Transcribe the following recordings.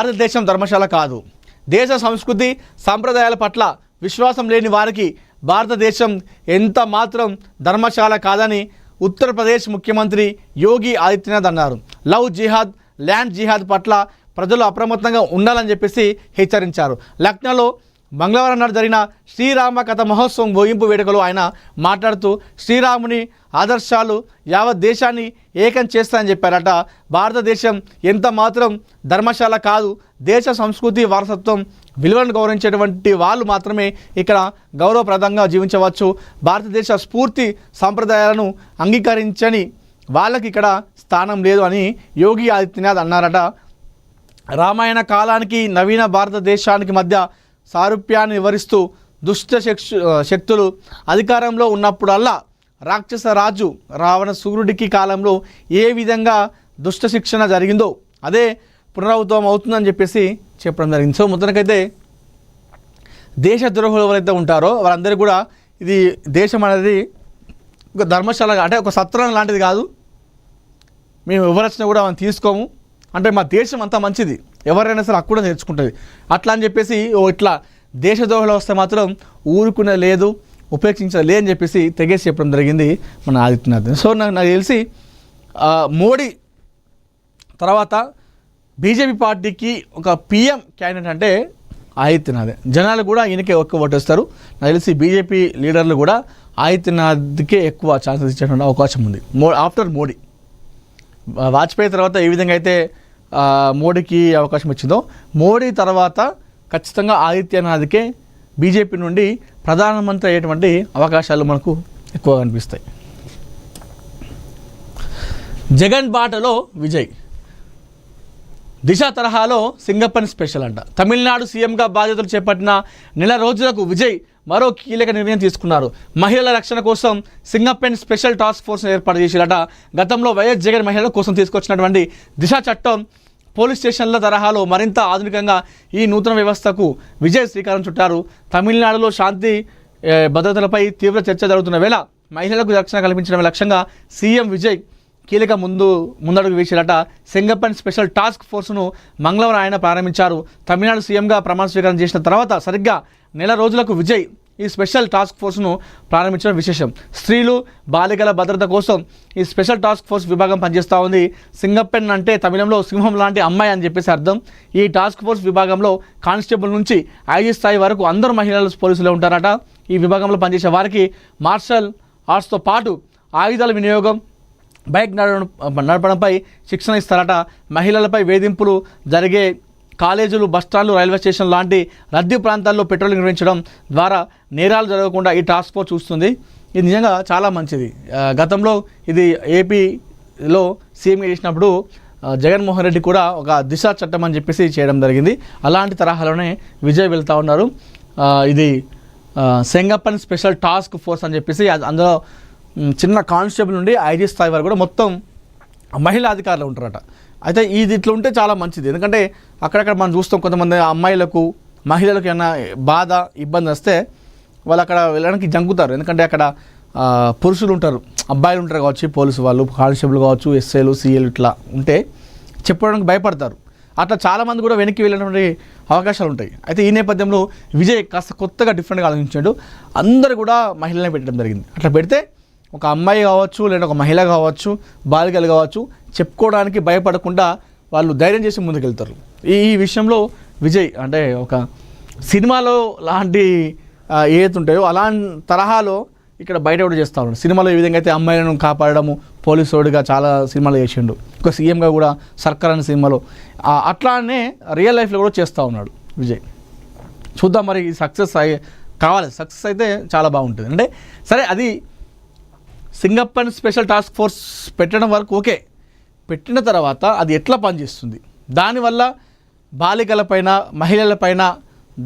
భారతదేశం ధర్మశాల కాదు. దేశ సంస్కృతి సాంప్రదాయాల పట్ల విశ్వాసం లేని వారికి భారతదేశం ఎంత మాత్రం ధర్మశాల కాదని ఉత్తరప్రదేశ్ ముఖ్యమంత్రి యోగి ఆదిత్యనాథ్ అన్నారు. లవ్ జిహాద్, ల్యాండ్ జిహాద్ పట్ల ప్రజలు అప్రమత్తంగా ఉండాలని చెప్పేసి హెచ్చరించారు. లక్నోలో మంగళవారం నాడు జరిగిన శ్రీరామ కథ మహోత్సవం ముగింపు వేడుకలో ఆయన మాట్లాడుతూ శ్రీరాముని ఆదర్శాలు యావత్ దేశాన్ని ఏకం చేస్తాయని చెప్పారట. భారతదేశం ఎంత మాత్రం ధర్మశాల కాదు. దేశ సంస్కృతి వారసత్వం విలువలను గౌరవించేటువంటి వాళ్ళు మాత్రమే ఇక్కడ గౌరవప్రదంగా జీవించవచ్చు. భారతదేశ స్ఫూర్తి సాంప్రదాయాలను అంగీకరించని వాళ్ళకి ఇక్కడ స్థానం లేదు అని యోగి ఆదిత్యనాథ్ అన్నారట. రామాయణ కాలానికి నవీన భారతదేశానికి మధ్య సారూప్యాన్ని వివరిస్తూ దుష్ట శక్తులు అధికారంలో ఉన్నప్పుడల్లా రాక్షస రాజు రావణాసురుడికి కాలంలో ఏ విధంగా దుష్ట శిక్షణ జరిగిందో అదే పునరావృతం అవుతుందని చెప్పేసి చెప్పడం జరిగింది. సో మొత్తానికైతే దేశ ద్రోహులు ఎవరైతే ఉంటారో వాళ్ళందరికీ కూడా ఇది దేశం అనేది ఒక ధర్మశాల అంటే ఒక సత్రం లాంటిది కాదు. మేము ఎవరొచ్చినా కూడా మనం తీసుకోము, అంటే మా దేశం అంతా మంచిది, ఎవరైనా సరే అక్కడ నేర్చుకుంటుంది అట్లా అని చెప్పేసి ఇట్లా దేశద్రోహులు వస్తే మాత్రం ఊరుకునే లేదు, ఉపేక్షించలే అని చెప్పేసి తెగేసి చెప్పడం జరిగింది మన ఆదిత్యనాథ్. సో నాకు తెలిసి మోడీ తర్వాత బీజేపీ పార్టీకి ఒక పిఎం క్యాండిడేట్ అంటే ఆదిత్యనాథ్. జనాలు కూడా ఈయనకే ఎక్కువ ఓటేస్తారు. నాకు తెలిసి బీజేపీ లీడర్లు కూడా ఆదిత్యనాథ్కే ఎక్కువ ఛాన్సెస్ ఇచ్చేటువంటి అవకాశం ఉంది. ఆఫ్టర్ మోడీ, వాజ్పేయి తర్వాత ఏ విధంగా అయితే మోడీకి అవకాశం వచ్చిందో మోడీ తర్వాత ఖచ్చితంగా ఆదిత్యనాథ్కే బీజేపీ నుండి ప్రధానమంత్రి అయ్యేటువంటి అవకాశాలు మనకు ఎక్కువ కనిపిస్తాయి. జగన్ బాటలో విజయ్, దిశ తరహాలో సింగప్పన్ స్పెషల్ అంట. తమిళనాడు సీఎంగా బాధ్యతలు చేపట్టిన నెల రోజులకు విజయ్ మరో కీలక నిర్ణయం తీసుకున్నారు. మహిళల రక్షణ కోసం సింగప్పన్ స్పెషల్ టాస్క్ ఫోర్స్ ఏర్పాటు చేసిరట. గతంలో వైఎస్ జగన్ మహిళల కోసం తీసుకొచ్చినటువంటి దిశ చట్టం పోలీస్ స్టేషన్ల తరహాలో మరింత ఆధునికంగా ఈ నూతన వ్యవస్థకు విజయ్ శ్రీకారం చుట్టారు. తమిళనాడులో శాంతి భద్రతలపై తీవ్ర చర్చ జరుగుతున్న వేళ మహిళలకు రక్షణ కల్పించడమే లక్ష్యంగా సీఎం విజయ్ కీలక ముందడుగు వేసిరట. సింగప్పన్ స్పెషల్ టాస్క్ ఫోర్స్ను మంగళవారం ఆయన ప్రారంభించారు. తమిళనాడు సీఎంగా ప్రమాణ స్వీకారం చేసిన తర్వాత సరిగ్గా నెల రోజులకు విజయ్ ఈ స్పెషల్ టాస్క్ ఫోర్స్ను ప్రారంభించడం విశేషం. స్త్రీలు బాలికల భద్రత కోసం ఈ స్పెషల్ టాస్క్ ఫోర్స్ విభాగం పనిచేస్తూ ఉంది. సింగప్పన్ అంటే తమిళంలో సింహం లాంటి అమ్మాయి అని చెప్పేసి అర్థం. ఈ టాస్క్ ఫోర్స్ విభాగంలో కానిస్టేబుల్ నుంచి ఐజీ స్థాయి వరకు అందరూ మహిళలు పోలీసులే ఉంటారట. ఈ విభాగంలో పనిచేసే వారికి మార్షల్ ఆర్ట్స్తో పాటు ఆయుధాల వినియోగం, బైక్ నడపడంపై శిక్షణ ఇస్తారట. మహిళలపై వేధింపులు జరిగే కాలేజీలు, బస్టాండ్లు, రైల్వే స్టేషన్ లాంటి రద్దీ ప్రాంతాల్లో పెట్రోలింగ్ నిర్వహించడం ద్వారా నేరాలు జరగకుండా ఈ టాస్క్ ఫోర్స్ చూస్తుంది. ఇది నిజంగా చాలా మంచిది. గతంలో ఇది ఏపీలో సీఎం చేసినప్పుడు జగన్మోహన్ రెడ్డి కూడా ఒక దిశ చట్టం అని చెప్పేసి చేయడం జరిగింది. అలాంటి తరహాలోనే విజయ్ వెళ్తూ ఉన్నారు. ఇది సింగప్పన్ స్పెషల్ టాస్క్ ఫోర్స్ అని చెప్పేసి అందులో చిన్న కానిస్టేబుల్ నుండి ఐజీ స్థాయి వరకు కూడా మొత్తం మహిళా అధికారులు ఉంటారట. అయితే ఇది ఇట్లా ఉంటే చాలా మంచిది. ఎందుకంటే అక్కడక్కడ మనం చూస్తాం కొంతమంది అమ్మాయిలకు, మహిళలకు ఏమైనా బాధ, ఇబ్బంది వస్తే వాళ్ళు అక్కడ వెళ్ళడానికి జంకుతారు. ఎందుకంటే అక్కడ పురుషులు ఉంటారు, అబ్బాయిలు ఉంటారు కావచ్చు, పోలీసు వాళ్ళు, కానిస్టేబుల్ కావచ్చు, ఎస్ఐలు, సీఏలు ఇట్లా ఉంటే చెప్పడానికి భయపడతారు. అట్లా చాలామంది కూడా వెనక్కి వెళ్ళినటువంటి అవకాశాలు ఉంటాయి. అయితే ఈ నేపథ్యంలో విజయ్ కాస్త కొత్తగా డిఫరెంట్గా ఆలోచించాడు. అందరూ కూడా మహిళనే పెట్టడం జరిగింది. అట్లా పెడితే ఒక అమ్మాయి కావచ్చు, లేదా ఒక మహిళ కావచ్చు, బాలికలు కావచ్చు, చెప్పుకోవడానికి భయపడకుండా వాళ్ళు ధైర్యం చేసి ముందుకెళ్తారు. ఈ విషయంలో విజయ్ అంటే ఒక సినిమాలో లాంటి ఏదైతే ఉంటాయో అలాంటి తరహాలో ఇక్కడ బయట కూడా చేస్తూ ఉన్నాడు. సినిమాలో ఏ విధంగా అయితే అమ్మాయిలను కాపాడము పోలీసుడిగా చాలా సినిమాలు చేసిండు, ఒక సీఎంగా కూడా సర్కార్ అనే సినిమాలో, అట్లానే రియల్ లైఫ్లో కూడా చేస్తూ ఉన్నాడు విజయ్. చూద్దాం మరి సక్సెస్ కావాలి. సక్సెస్ అయితే చాలా బాగుంటుంది. అంటే సరే, అది సింగప్పన్ స్పెషల్ టాస్క్ ఫోర్స్ పెట్టడం వరకు ఓకే. పెట్టిన తర్వాత అది ఎట్లా పనిచేస్తుంది, దానివల్ల బాలికలపైన, మహిళలపైన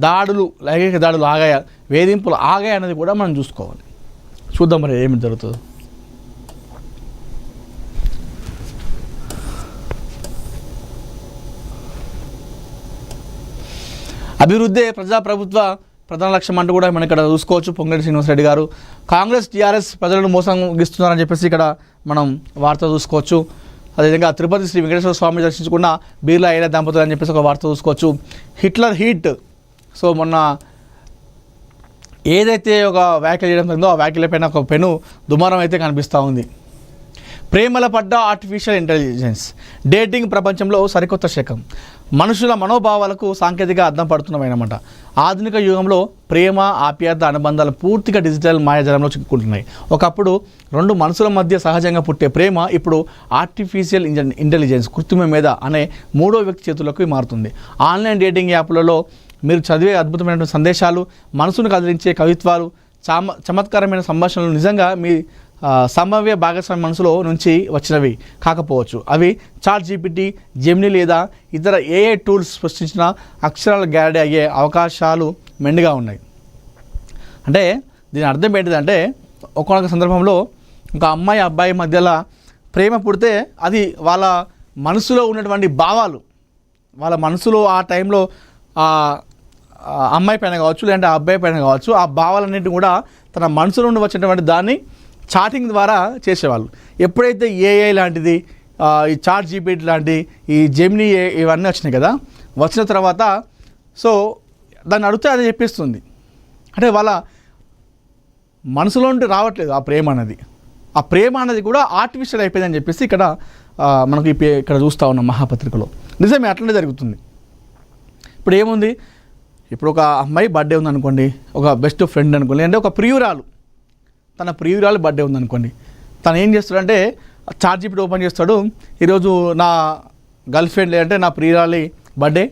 దాడులు, లైంగిక దాడులు ఆగాయా, వేధింపులు ఆగాయా అనేది కూడా మనం చూసుకోవాలి. చూద్దాం మరి ఏమి జరుగుతుందో. అభివృద్ధి ప్రజాప్రభుత్వ ప్రధాన లక్ష్యం అంటూ కూడా మనం ఇక్కడ చూసుకోవచ్చు. పొంగులేటి శ్రీనివాసరెడ్డి గారు కాంగ్రెస్ టీఆర్ఎస్ ప్రజలను మోసం గిస్తున్నారని చెప్పేసి ఇక్కడ మనం వార్త చూసుకోవచ్చు. అదేవిధంగా తిరుపతి శ్రీ వెంకటేశ్వర స్వామి దర్శించుకున్న బీర్లా అయిన దంపతులు అని చెప్పేసి ఒక వార్త చూసుకోవచ్చు. Hitler heat. సో మొన్న ఏదైతే ఒక వ్యాఖ్యలు చేయడం జరిగిందో ఆ వ్యాఖ్యల పైన ఒక పెను దుమారం అయితే కనిపిస్తూ ఉంది. ప్రేమల పడ్డ ఆర్టిఫిషియల్ ఇంటెలిజెన్స్ డేటింగ్ ప్రపంచంలో సరికొత్త శకం. మనుషుల మనోభావాలకు సాంకేతిక అద్దం పడుతున్నవన్నమాట. ఆధునిక యుగంలో ప్రేమ, ఆప్యాయత, అనుబంధాలు పూర్తిగా డిజిటల్ మాయాజాలంలో చిక్కుకుంటున్నాయి. ఒకప్పుడు రెండు మనసుల మధ్య సహజంగా పుట్టే ప్రేమ ఇప్పుడు ఆర్టిఫిషియల్ ఇంటెలిజెన్స్ కృత్రిమ మీద అనే మూడో వ్యక్తి చేతులకు మారుతుంది. ఆన్లైన్ డేటింగ్ యాప్లలో మీరు చదివే అద్భుతమైన సందేశాలు, మనసును కదిలించే కవిత్వాలు, చమత్కారమైన సంభాషణలు నిజంగా మీ సంభావ్య భాగస్వామి మనసులో నుంచి వచ్చినవి కాకపోవచ్చు. అవి చాట్ జీపీటీ, జెమిని లేదా ఇతర ఏఐ టూల్స్ సృష్టించిన అక్షరాలు గ్యారెంటీ అయ్యే అవకాశాలు మెండుగా ఉన్నాయి. అంటే దీని అర్థం ఏంటిదంటే, ఒక్కొక్క సందర్భంలో ఒక అమ్మాయి అబ్బాయి మధ్యలో ప్రేమ పుడితే అది వాళ్ళ మనసులో ఉన్నటువంటి భావాలు, వాళ్ళ మనసులో ఆ టైంలో అమ్మాయి పైన కావచ్చు లేదంటే ఆ అబ్బాయి పైన కావచ్చు, ఆ భావాలన్నింటినీ కూడా తన మనసు నుండి వచ్చినటువంటి దాన్ని చాటింగ్ ద్వారా చేసేవాళ్ళు. ఎప్పుడైతే ఏఐ లాంటిది, ఈ చాట్ జీపీటీ లాంటి, ఈ జెమిని ఇవన్నీ వచ్చినాయి కదా, వచ్చిన తర్వాత సో దాన్ని అడిగితే అది చెప్పిస్తుంది. అంటే వాళ్ళ మనసులో నుండి రావట్లేదు ఆ ప్రేమ అనేది. ఆ ప్రేమ అనేది కూడా ఆర్టిఫిషియల్ అయిపోయిందని చెప్పేసి ఇక్కడ మనకి ఇక్కడ చూస్తూ ఉన్నాం మహాపత్రికలో. నిజమే, అట్లనే జరుగుతుంది. ఇప్పుడు ఏముంది, ఇప్పుడు ఒక అమ్మాయి బర్త్డే ఉందనుకోండి, ఒక బెస్ట్ ఫ్రెండ్ అనుకోండి, అంటే ఒక ప్రియురాలు, తన ప్రియురాలు బర్త్డే ఉందనుకోండి, తను ఏం చేస్తాడంటే చాట్ జీపీటీ ఓపెన్ చేస్తాడు, ఈరోజు నా గర్ల్ ఫ్రెండ్ లేదంటే నా ప్రియురాలి బర్త్డే,